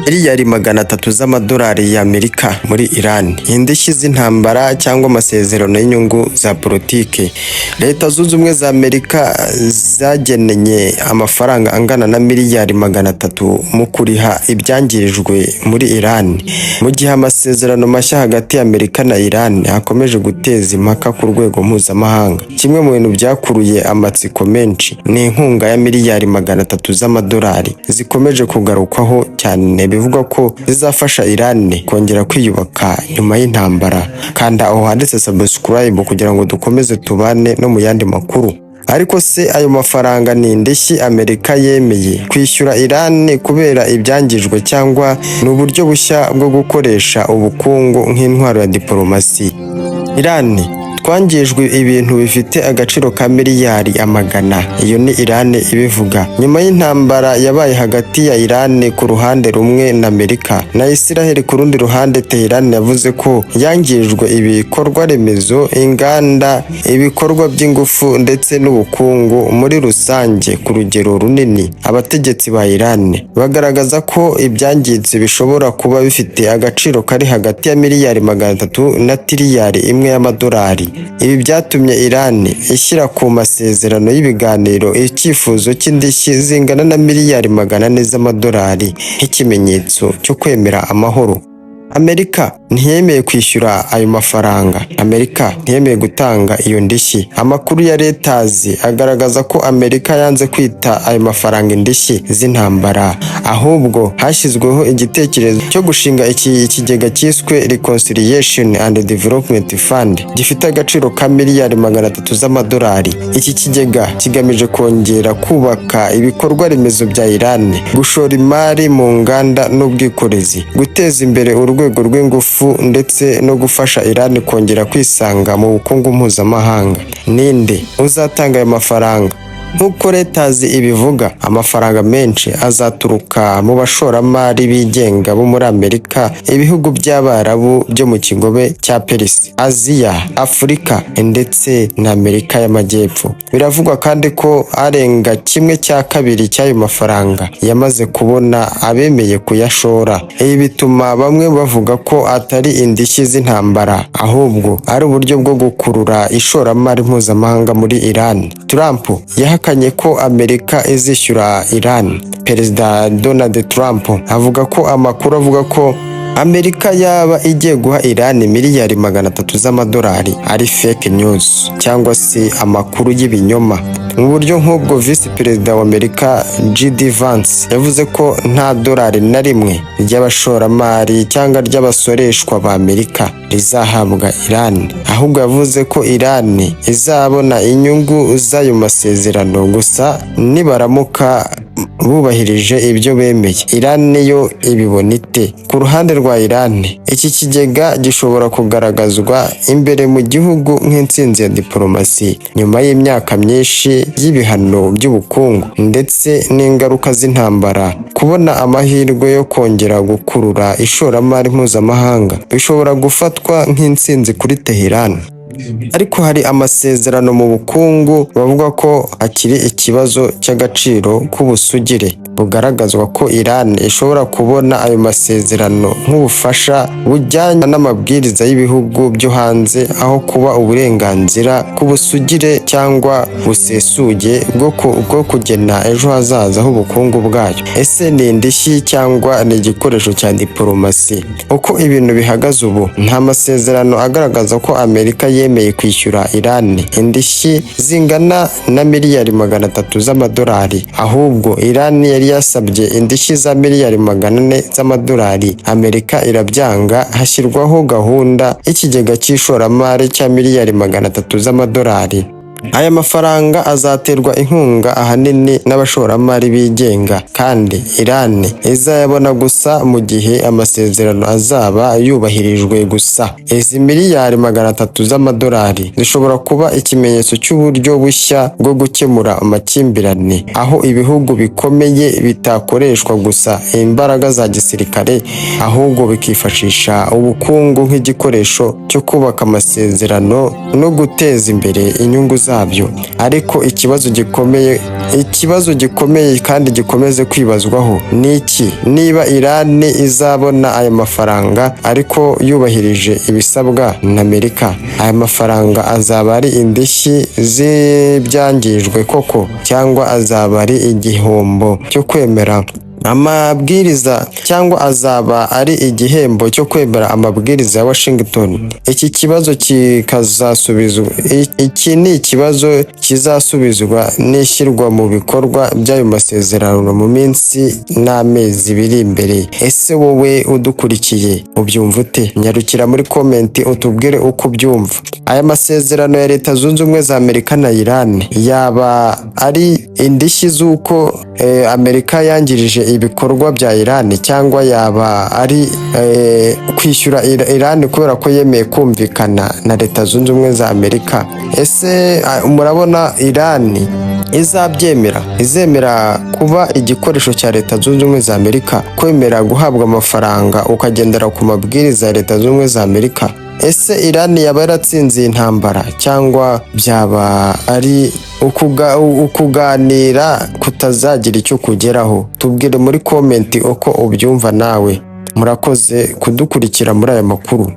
miliyari 300 z'amadolari y'Amerika muri Iran, indishyi z'intambara cyangwa amasezerano y'inyungu za politike. Leta Zunze Ubumwe za Amerika zageneye amafaranga angana na miliyari 300 mu kuriha ibyangirijwe muri Iran, mu gihe amasezerano mashya hagati ya Amerika na Iran akomeje guteza impaka ku rwego mpuzamahanga. Kimwe mu bintu byakuruye amatsiko menshi ni inkunga ya miliyari 300 z'amadolari zikomeje kugarukwaho cyane, bivugwa ko zizafasha Iran kongera kwiyubaka nyuma y'intambara. Kanda aho handitse subscribe kugira ngo dukomeze tubane no mu yandi makuru. Ariko se ayo mafaranga ni indishyi Amerika yemeye kwishyura Iran kubera ibyangijwe, cyangwa ni uburyo bushya bwo gukoresha ubukungu nk'intwaro ya diplomasi? Iran twangijwe ibintu bifite agaciro ka miliyari amagana. Iyo ni Iran ibivuga nyuma y'intambara yabaye hagati ya Iran ku ruhande rumwe na Amerika na Israel ku rundi ruhande. Tehran yavuze ko yangijwe ibikorwa remezo, inganda, ibikorwa by'ingufu ndetse n'ubukungu muri rusange ku rugero runini. Abategetsi ba Iran bagaragaza ko ibyangiritse bishobora kuba bifite agaciro kari hagati ya miliyari 300 na tiriyari 1 y'amadolari. Ibi byatumye Iran ishyira ku masezerano y'ibiganiro icyifuzo cy'indishyi zingana na miliyari 400 z'amadolari nk'ikimenyetso cyo kwemera amahoro. Amerika ntiyemeye kwishyura ayo mafaranga. Amerika ntiyemeye gutanga iyo ndishyi. Amakuru ya Reuters agaragaza ko Amerika yanze kwita ayo mafaranga indishyi z'intambara, ahubwo hashyizweho igitekerezo cyo gushinga ikigega cyiswe Reconciliation and Development Fund gifite agaciro ka miliyari 300 z'amadolari. Iki kigega kigamije kongera kubaka ibikorwa remezo bya Iran, gushora imari mu nganda n'ubwikorezi, guteza imbere urwego rw'ingufu ndetse no gufasha Iran kongera kwisanga mu bukungu mpuzamahanga. Ninde uzatanga ayo mafaranga? Nk'uko Reuters ibivuga, amafaranga menshi azaturuka mu bashoramari bigenga bo muri Amerika, ibihugu by'Abarabu byo mu kigobe cya Perisi, Aziya, Afurika ndetse na Amerika y'Amajyepfo. Biravugwa kandi ko arenga 1/2 cy'ayo mafaranga yamaze kubona abemeye kuyashora. Ibi bituma bamwe bavuga ko atari indishyi z'intambara, ahubwo ari uburyo bwo gukurura ishoramari mpuzamahanga muri Iran. Trump yahakanye ko Amerika izishyura Iran. Perezida Donald Trump avuga ko amakuru avuga ko Amerika yaba igiye guha Iran miliyari 300 z'amadolari ari fake news cyangwa se amakuru y'ibinyoma. Mu buryo nk'ubwo, Vice Perezida wa Amerika J.D. Vance yavuze ko nta dolari na rimwe ry'abashoramari cyangwa ry'abasoreshwa ba Amerika rizahabwa Iran, ahubwo yavuze ko Iran izabona inyungu z'ayo masezerano gusa nibaramuka bubahirije ibyo bemeye. Iran yo ibibona ite? Ku ruhande rwa Iran, iki kigega gishobora kugaragazwa imbere mu gihugu nk'intsinzi ya diplomasi nyuma y'imyaka myinshi y'ibihano by'ubukungu ndetse n'ingaruka z'intambara. Kubona amahirwe yo kongera gukurura ishoramari mpuzamahanga bishobora gufatwa nk'intsinzi kuri Tehran. Ariko hari amasezerano mu bukungu bavuga ko hakiri ikibazo cy'agaciro k'ubusugire, bugaragazwa ko Iran ishobora kubona ayo masezerano nk'ubufasha bujyanye n'amabwiriza y'ibihugu byo hanze, aho kuba uburenganzira ku busugire cyangwa busesuye bwo kugena ejo hazaza h'ubukungu bwayo. Ese ni indishyi cyangwa ni igikoresho cya diplomasi? Uko ibintu bihagaze ubu, nta masezerano agaragaza ko Amerika yemeye kwishyura Iran indishyi zingana na miliyari 300 z'amadolari, ahubwo Iran yari yasabye indishyi za miliyari 400 z'amadolari. Amerika irabyanga, hashyirwaho gahunda y'ikigega cy'ishoramari cya miliyari 300 z'amadolari. Aya mafaranga azaterwa inkunga ahanini n'abashoramari bigenga, kandi Iran izayabona gusa mu gihe amasezerano azaba yubahirijwe gusa. Izi miliyari 300 z'amadolari zishobora kuba ikimenyetso cy'uburyo bushya bwo gukemura amakimbirane, aho ibihugu bikomeye bitakoreshwa gusa imbaraga za gisirikare, ahubwo bikifashisha ubukungu nk'igikoresho cyo kubaka amasezerano no guteza imbere inyungu zabyo. Ariko ikibazo gikomeye kandi gikomeze kwibazwaho ni iki? Niba Iran izabona aya mafaranga ariko yubahirije ibisabwa na Amerika, aya mafaranga azaba ari indishyi z'ibyangijwe koko, cyangwa azaba ari igihombo cyo kwemera amabwiriza, cyangwa azaba ari igihembo cyo kwemera amabwiriza ya Washington? Iki kibazo kikazasubizwa. Iki ni ikibazo kizasubizwa n'ishyirwa mu bikorwa by'ayo masezerano mu minsi n'amezi biri imbere. Ese wowe udukurikiye ubyumva ute? Nyarukira muri komenti utubwire uko ubyumva. Aya masezerano ya Leta Zunze Ubumwe za Amerika na Iran yaba ari indishyi z'uko Amerika yangirije ibikorwa bya Iran, cyangwa yaba ari kwishyura Iran kubera ko yemeye kumvikana na Leta Zunze Ubumwe za Amerika? Ese murabona Iran izemera kuba igikoresho cya Leta Zunze Ubumwe za Amerika, kwemera guhabwa amafaranga ukagendera ku mabwiriza ya Leta Zunze Ubumwe za Amerika? Ese Iran yaba yaratsinze intambara, cyangwa byaba ari ukuganira kutazagira icyo kugeraho? Tubwire muri komenti uko ubyumva nawe. Murakoze kudukurikira muri aya makuru.